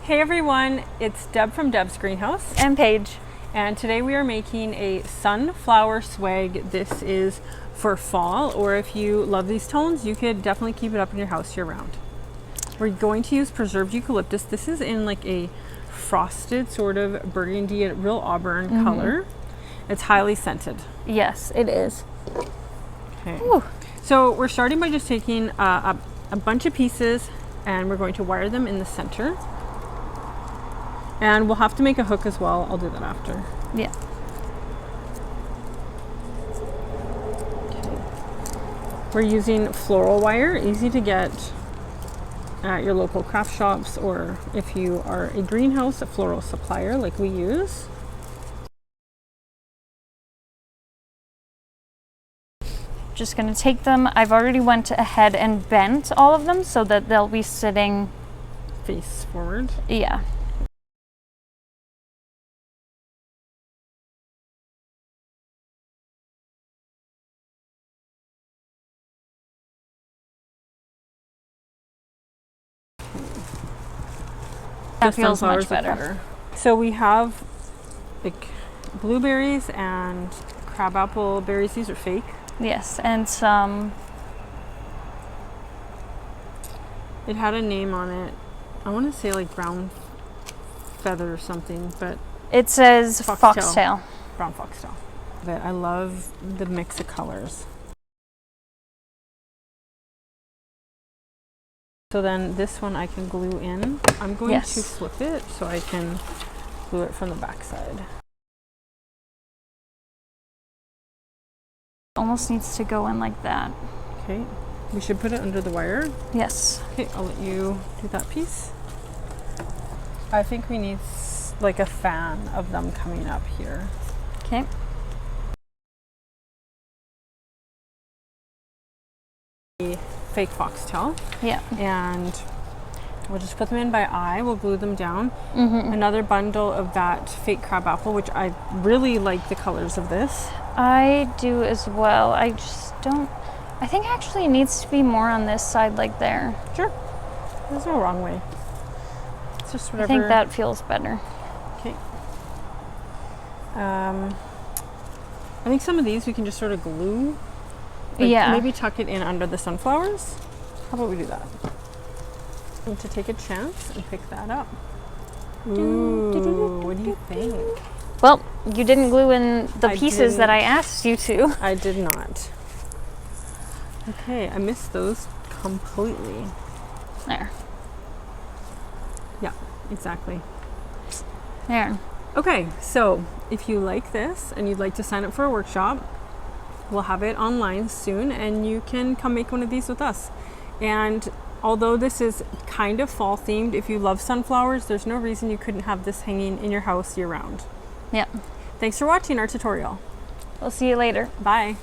Hey everyone, it's Deb from Deb's Greenhouse. And Paige. And today we are making a sunflower swag. This is for fall, or if you love these tones, you could definitely keep it up in your house year round. We're going to use preserved eucalyptus. This is in like a frosted sort of burgundy, a real auburn color. It's highly scented. Yes, it is. Okay. Ooh. So we're starting by just taking a bunch of pieces and we're going to wire them in the center. And we'll have to make a hook as well. I'll do that after. Yeah. Okay. We're using floral wire, easy to get at your local craft shops, or if you are a greenhouse, a floral supplier like we use. Just gonna take them. I've already went ahead and bent all of them so that they'll be sitting Face forward. Yeah. That feels much better. So we have like blueberries and crabapple berries. These are fake. Yes, and some. It had a name on it. I want to say like brown feather or something, but it says foxtail. Brown foxtail. But I love the mix of colors. So then this one I can glue in. I'm going to flip it so I can glue it from the back side. Almost needs to go in like that. Okay, we should put it under the wire. Yes. Okay, I'll let you do that piece. I think we need like a fan of them coming up here. Okay. Fake foxtail. Yeah. And we'll just put them in by eye. We'll glue them down. Another bundle of that fake crabapple, which I really like the colors of this. I do as well. I just don't. I think actually it needs to be more on this side, like there. Sure. There's no wrong way. It's just whatever. I think that feels better. Okay. I think some of these we can just sort of glue. Like maybe tuck it in under the sunflowers. How about we do that? I need to take a chance and pick that up. Ooh, what do you think? Well, you didn't glue in the pieces that I asked you to. I did not. Okay, I missed those completely. There. Yeah, exactly. There. Okay, so if you like this and you'd like to sign up for a workshop, we'll have it online soon and you can come make one of these with us. And although this is kind of fall themed, if you love sunflowers, there's no reason you couldn't have this hanging in your house year round. Yep. Thanks for watching our tutorial. We'll see you later. Bye.